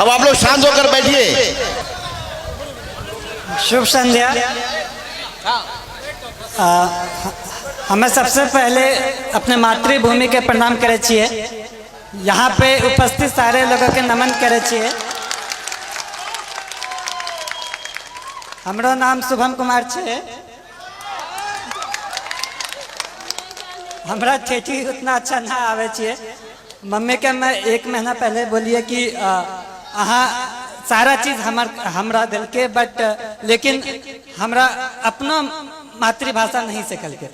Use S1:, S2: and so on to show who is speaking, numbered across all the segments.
S1: अब आप लोग शांत होकर बैठिए।
S2: शुभ संध्या। हमें सबसे पहले अपने मातृभूमि के प्रणाम करे छिए। यहाँ पे उपस्थित सारे लोगों के नमन करे छिए। हमरो नाम शुभम कुमार छे। हमरा ठेठी उतना अच्छा ना आवे छिए। मम्मी के मैं 1 महीना पहले बोलिए कि अहाँ सारा चीज हमरा दिल के, बट लेकिन हमरा अपना मातृभाषा नहीं सीखल के।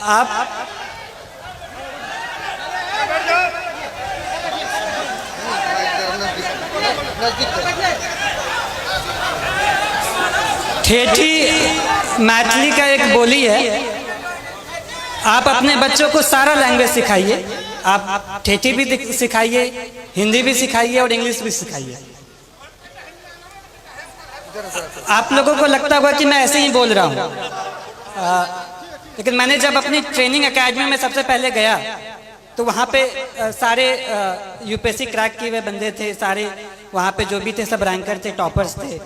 S2: आप ठेठी मैथिली का एक बोली है। आप अपने बच्चों को सारा लैंग्वेज सिखाइए। आप ठेठी भी सिखाइए, हिंदी भी सिखाइए और इंग्लिश भी सिखाइए। आप लोगों को लगता होगा कि मैं ऐसे ही बोल रहा हूँ, लेकिन मैंने जब अपनी ट्रेनिंग एकेडमी में सबसे पहले गया तो वहाँ पे सारे यूपीएससी क्रैक किए हुए बंदे थे। सारे वहाँ पे जो भी थे सब रैंकर थे, टॉपर्स थे।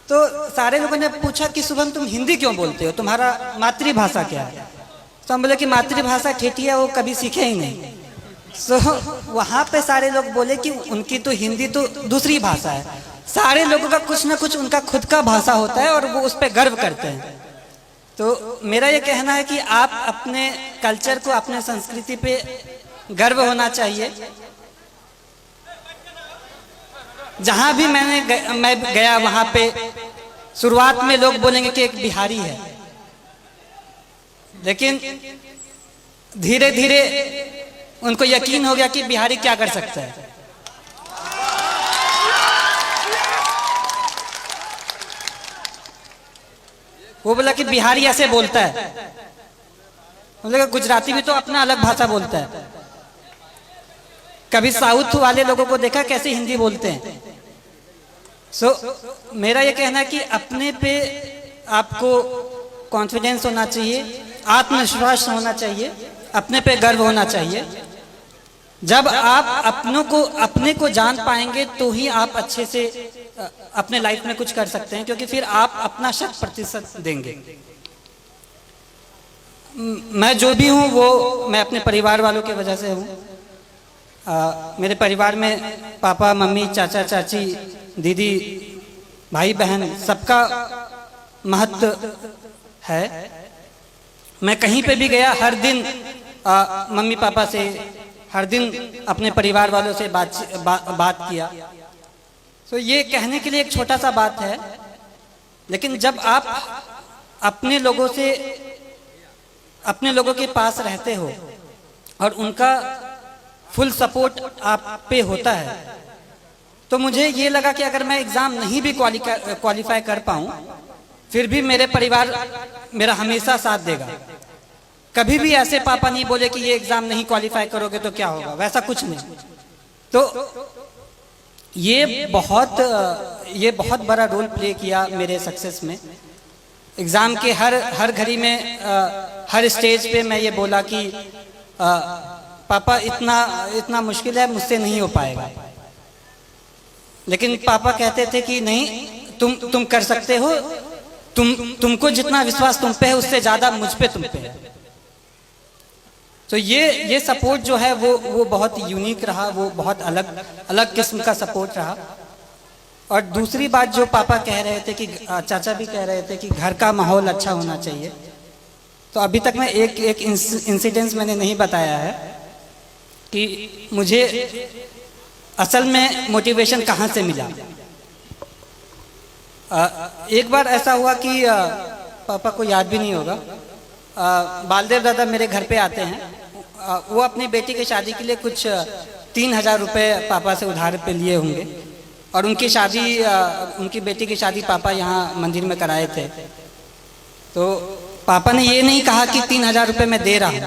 S2: तो सारे लोगों ने पूछा कि शुभम तुम हिंदी क्यों बोलते हो, तुम्हारा मातृभाषा क्या है? तो हम बोले कि मातृभाषा ठेठी है, वो कभी सीखे ही नहीं। सो वहाँ पे सारे लोग बोले कि उनकी तो हिंदी तो दूसरी भाषा है। सारे लोगों का कुछ ना कुछ उनका खुद का भाषा होता है और वो उस पर गर्व करते हैं। तो मेरा ये कहना है कि आप अपने कल्चर को, अपने संस्कृति पे गर्व होना चाहिए। जहाँ भी मैं गया वहाँ पे शुरुआत में लोग बोलेंगे कि एक बिहारी है, लेकिन धीरे धीरे उनको यकीन हो गया कि बिहारी क्या कर सकता है। वो बोला कि बिहारी ऐसे बोलता है। बोला गुजराती भी तो अपना अलग भाषा बोलता है। कभी साउथ वाले लोगों को देखा कैसे हिंदी बोलते हैं। मेरा ये कहना है कि अपने पे आपको कॉन्फिडेंस होना चाहिए, आत्मविश्वास होना चाहिए, अपने पे गर्व होना चाहिए। जब आप अपने को जान पाएंगे तो ही आप अच्छे से अपने लाइफ में कुछ कर सकते हैं, क्योंकि फिर आप अपना 100% देंगे। मैं जो भी हूँ वो मैं अपने परिवार वालों की वजह से हूँ। मेरे परिवार में पापा, मम्मी, चाचा, चाची, दीदी, भाई, बहन, सबका महत्व है। मैं कहीं पे भी गया, हर दिन मम्मी पापा से, हर दिन अपने परिवार वालों से बात किया। तो ये कहने के लिए एक छोटा सा बात है, लेकिन जब आप अपने लोगों के पास रहते हो और उनका फुल सपोर्ट आप पे होता है, तो मुझे ये लगा कि अगर मैं एग्ज़ाम नहीं भी क्वालिफाई कर पाऊँ, फिर भी मेरे परिवार मेरा हमेशा साथ देगा। कभी भी ऐसे पापा नहीं बोले कि ये एग्ज़ाम नहीं क्वालिफाई करोगे तो क्या होगा, वैसा कुछ नहीं। तो ये बहुत बड़ा रोल प्ले किया मेरे सक्सेस में। एग्ज़ाम के हर घड़ी में, हर स्टेज पे मैं ये बोला कि पापा इतना मुश्किल है, मुझसे नहीं हो पाएगा। लेकिन पापा कहते थे कि नहीं, तुम कर सकते हो। तुमको जितना विश्वास तुम पे है उससे ज़्यादा मुझ पे, तुम पे है। तो ये सपोर्ट जो है वो बहुत यूनिक रहा, वो बहुत अलग किस्म का सपोर्ट रहा। और दूसरी बात जो पापा कह रहे थे कि चाचा भी कह रहे थे कि घर का माहौल अच्छा होना चाहिए। तो अभी तक मैं एक इंसिडेंस मैंने नहीं बताया है कि मुझे असल में मोटिवेशन कहाँ से मिला। एक बार ऐसा हुआ कि पापा को याद भी नहीं होगा, बालदेव दादा मेरे घर पे आते हैं। वो अपनी बेटी की शादी के लिए कुछ 3000 रुपये पापा से उधार पे लिए होंगे, और उनकी बेटी की शादी पापा यहाँ मंदिर में कराए थे। तो पापा ने ये नहीं कहा कि 3000 रुपये मैं दे रहा हूँ,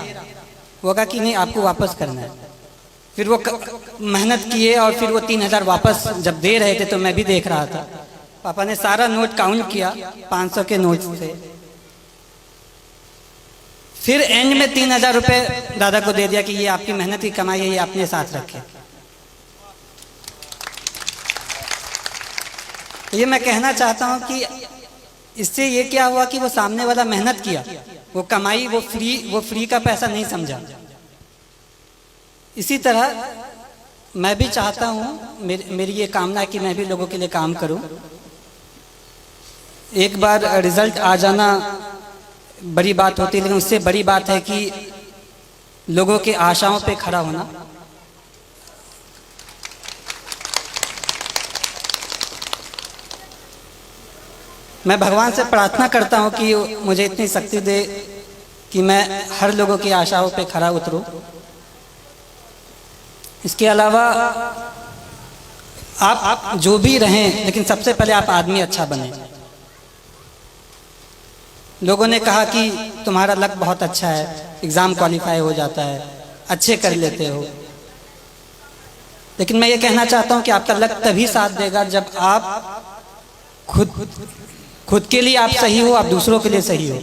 S2: वो कहा कि नहीं, आपको वापस करना है। फिर वो मेहनत किए और फिर वो 3000 वापस जब दे रहे थे तो मैं भी देख रहा था। पापा ने सारा नोट काउंट किया, 500 के नोट थे। फिर एंड में 3,000 रुपये दादा को दे दिया कि ये आपकी मेहनत की कमाई है, ये अपने साथ रखे। ये मैं कहना चाहता हूँ कि इससे ये क्या हुआ कि वो सामने वाला मेहनत किया, वो कमाई, वो फ्री का पैसा नहीं समझा। इसी तरह मैं भी चाहता हूँ, मेरी ये कामना है कि मैं भी लोगों के लिए काम करूँ। एक बार रिजल्ट आ जाना बड़ी बात होती है, लेकिन उससे बड़ी बात है कि लोगों के आशाओं पे खड़ा होना। मैं भगवान से प्रार्थना करता हूँ कि मुझे इतनी शक्ति दे कि मैं हर लोगों की आशाओं पे खरा उतरूँ। इसके अलावा आप जो भी रहें, लेकिन सबसे पहले आप आदमी अच्छा बने। लोगों ने कहा कि तुम्हारा लक बहुत अच्छा है, एग्ज़ाम क्वालिफाई हो जाता है, अच्छे कर लेते हो, लेकिन मैं ये कहना चाहता हूँ कि आपका लक तभी साथ देगा जब आप खुद के लिए आप सही हो, आप दूसरों के लिए सही हो।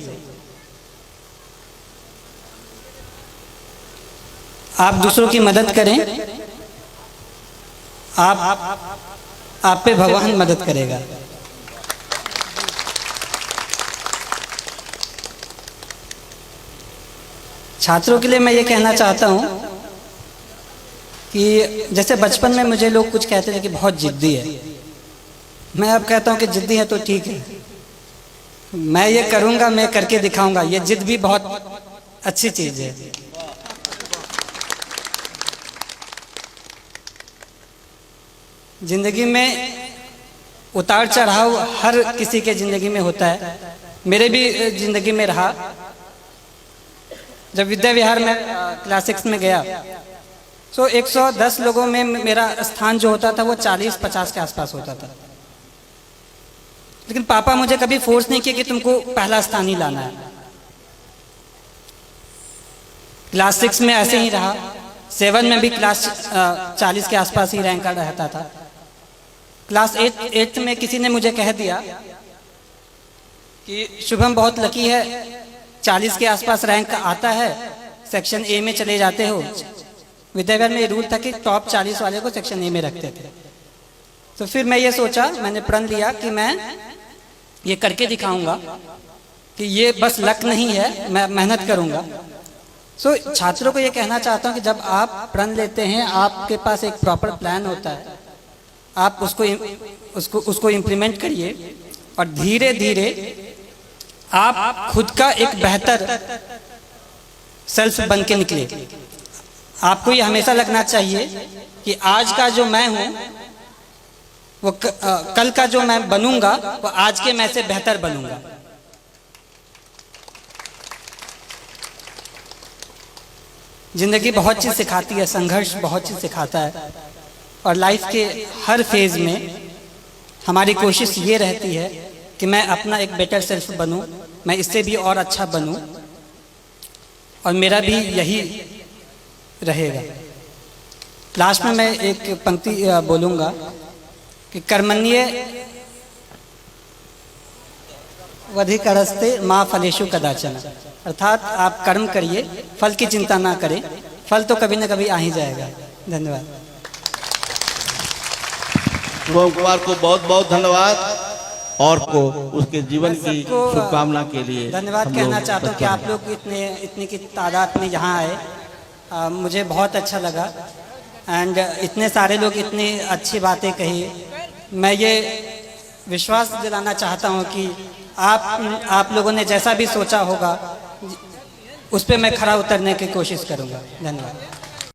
S2: आप दूसरों की मदद करें, आप पे भगवान मदद करेगा। छात्रों के लिए मैं ये कहना चाहता हूँ कि जैसे बचपन में मुझे लोग कुछ कहते थे कि बहुत जिद्दी है, मैं अब कहता हूँ कि जिद्दी है तो ठीक है, मैं ये करूँगा, मैं करके दिखाऊंगा। ये जिद भी बहुत अच्छी चीज़ है। जिंदगी में उतार चढ़ाव हर किसी के जिंदगी में होता है, मेरे भी जिंदगी में रहा। जब विद्या विहार में क्लास 6 में गया तो 110 लोगों में मेरा स्थान जो होता था वो 40-50 के आसपास होता था, लेकिन पापा मुझे कभी फोर्स नहीं किया कि तुमको पहला स्थान ही लाना है। क्लास 6 में ऐसे ही रहा, 7 में भी क्लास 40 के आसपास ही रैंक रहता था। क्लास 8 में किसी ने मुझे कह दिया कि शुभम बहुत लकी है, 40 के आसपास रैंक आता है, सेक्शन ए में चले जाते हो। विद्याविहार में रूल था कि टॉप 40 वाले को सेक्शन ए में रखते थे। तो फिर मैं ये सोचा, मैंने प्रण लिया कि मैं ये करके दिखाऊंगा कि ये बस लक नहीं है, मैं मेहनत करूंगा। सो छात्रों को ये कहना चाहता हूँ कि जब आप प्रण लेते हैं, आपके पास एक प्रॉपर प्लान होता है, आप उसको इम्प्लीमेंट करिए और धीरे धीरे आप खुद का एक बेहतर सेल्फ बन के निकले। आपको ये हमेशा लगना चाहिए कि आज का जो मैं हूँ वो कल का जो मैं बनूंगा वो आज के मैं से बेहतर बनूंगा। जिंदगी बहुत चीज़ सिखाती है, संघर्ष बहुत चीज़ सिखाता है, और लाइफ के हर फेज में हमारी कोशिश ये रहती है कि मैं अपना एक बेटर सेल्फ बनूं, मैं इससे भी और अच्छा बनूं, और मेरा भी यही रहेगा। लास्ट में मैं एक पंक्ति बोलूँगा कि कर्मण्ये वधिकरस्ते माँ फलेषु कदाचन, अर्थात आप कर्म करिए, फल की चिंता ना करें, फल तो कभी ना कभी आ ही जाएगा। धन्यवाद।
S1: शुभम कुमार को बहुत बहुत धन्यवाद और को उसके जीवन की शुभकामना के लिए
S2: धन्यवाद कहना चाहता हूँ कि आप लोग इतनी की तादाद में यहाँ आए, मुझे बहुत अच्छा लगा। एंड इतने सारे लोग इतनी अच्छी बातें कही। मैं ये विश्वास दिलाना चाहता हूँ कि आप लोगों ने जैसा भी सोचा होगा उस पर मैं खरा उतरने की कोशिश करूँगा। धन्यवाद।